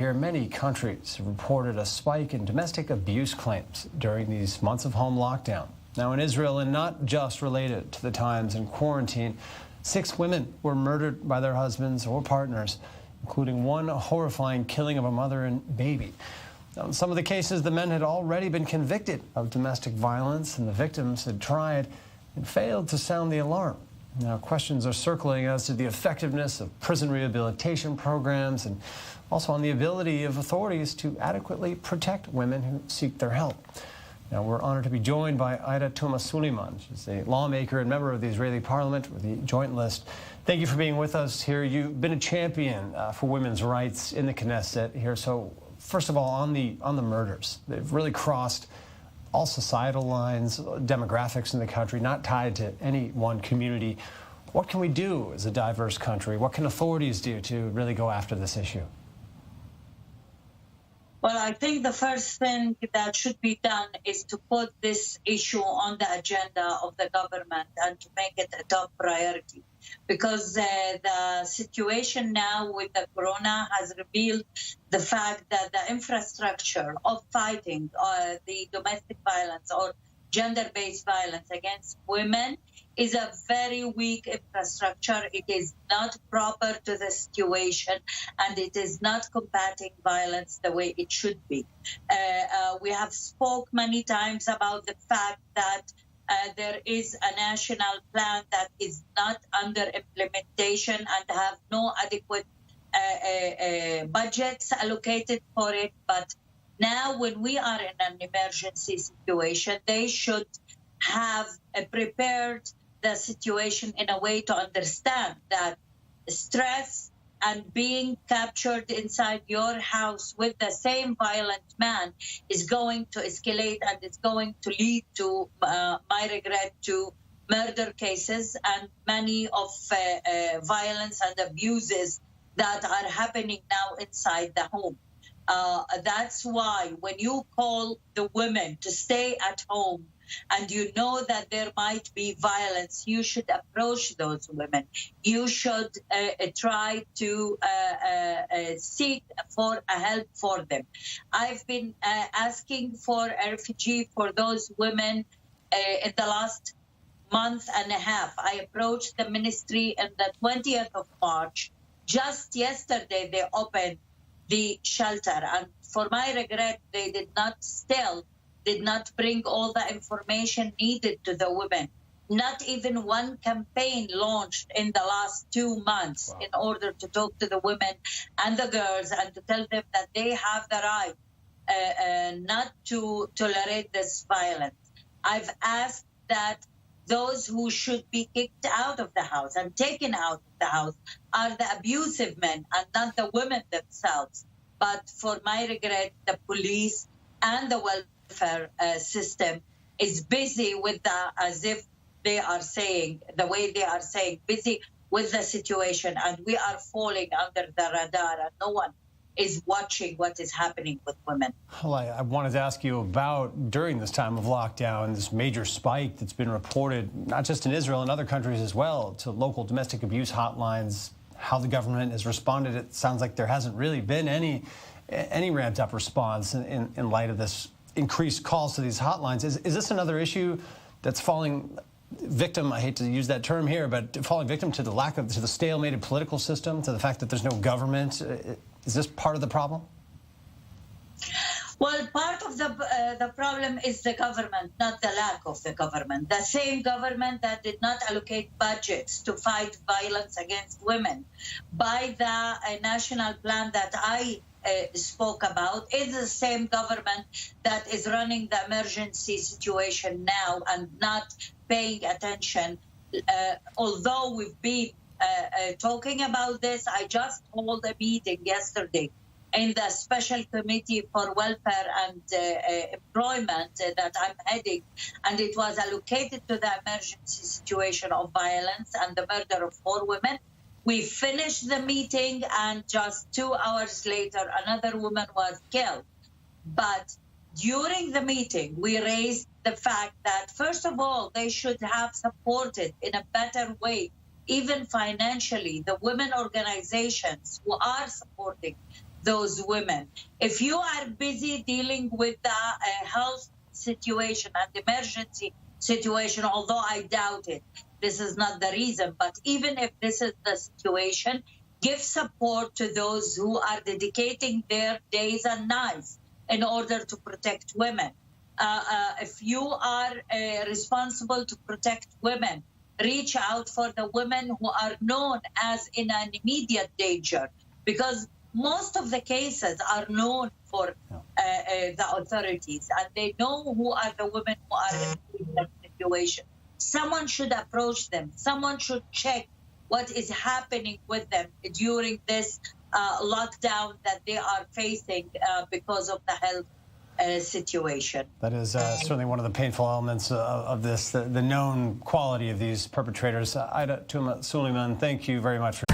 Here, many countries have reported a spike in domestic abuse claims during these months of home lockdown. Now, in Israel, and not just related to the times in quarantine, 6 women were murdered by their husbands or partners, including one horrifying killing of a mother and baby. Now, in some of the cases, the men had already been convicted of domestic violence, and the victims had tried and failed to sound the alarm. Now, questions are circling as to the effectiveness of prison rehabilitation programs and also on the ability of authorities to adequately protect women who seek their help. Now, we're honored to be joined by Aida Touma-Sliman. She's a lawmaker and member of the Israeli parliament with the Joint List. Thank you for being with us here. You've been a champion for women's rights in the Knesset here. So, first of all, on the murders, they've really crossed all societal lines, demographics in the country, not tied to any one community. What can we do as a diverse country? What can authorities do to really go after this issue? Well, I think the first thing that should be done is to put this issue on the agenda of the government and to make it a top priority, because the situation now with the corona has revealed the fact that the infrastructure of fighting the domestic violence or gender-based violence against women is a very weak infrastructure. It is not proper to the situation, and it is not combating violence the way it should be. We have spoke many times about the fact that there is a national plan that is not under implementation and have no adequate budgets allocated for it. But now when we are in an emergency situation, they should have prepared the situation in a way to understand that stress and being captured inside your house with the same violent man is going to escalate and it's going to lead to, my regret, to murder cases and many of violence and abuses that are happening now inside the home. That's why when you call the women to stay at home and you know that there might be violence, you should approach those women. You should try to seek for a help for them. I've been asking for a refugee for those women in the last month and a half. I approached the ministry on the 20th of March. Just yesterday, they opened the shelter. And for my regret, they did not bring all the information needed to the women. Not even one campaign launched in the last 2 months in order to talk to the women and the girls and to tell them that they have the right not to tolerate this violence. I've asked that those who should be kicked out of the house and taken out of the house are the abusive men and not the women themselves. But for my regret, the police and the welfare system is busy with as if they are saying, the way they are saying, busy with the situation, and we are falling under the radar and no one is watching what is happening with women. Well, I wanted to ask you about, during this time of lockdown, this major spike that's been reported, not just in Israel, in other countries as well, to local domestic abuse hotlines, how the government has responded. It sounds like there hasn't really been any ramped up response in light of this increased calls to these hotlines. Is this another issue that's falling victim, I hate to use that term here, but falling victim to the to the stalemated political system, to the fact that there's no government? Is this part of the problem? Well, part of the problem is the government, not the lack of the government. The same government that did not allocate budgets to fight violence against women by the national plan that I spoke about is the same government that is running the emergency situation now and not paying attention. Although we've been talking about this, I just held a meeting yesterday in the Special Committee for Welfare and Employment that I'm heading, and it was allocated to the emergency situation of violence and the murder of 4 women. We finished the meeting, and just 2 hours later, another woman was killed. But during the meeting, we raised the fact that, first of all, they should have supported in a better way, even financially, the women organizations who are supporting those women. If you are busy dealing with the health situation and emergency situation, although I doubt it, this is not the reason, but even if this is the situation, give support to those who are dedicating their days and nights in order to protect women. If you are responsible to protect women, reach out for the women who are known as in an immediate danger, because most of the cases are known for the authorities, and they know who are the women who are in that situation. Someone should approach them. Someone should check what is happening with them during this lockdown that they are facing because of the health situation. That is certainly one of the painful elements of this, the known quality of these perpetrators. Aida Touma-Sliman, thank you very much for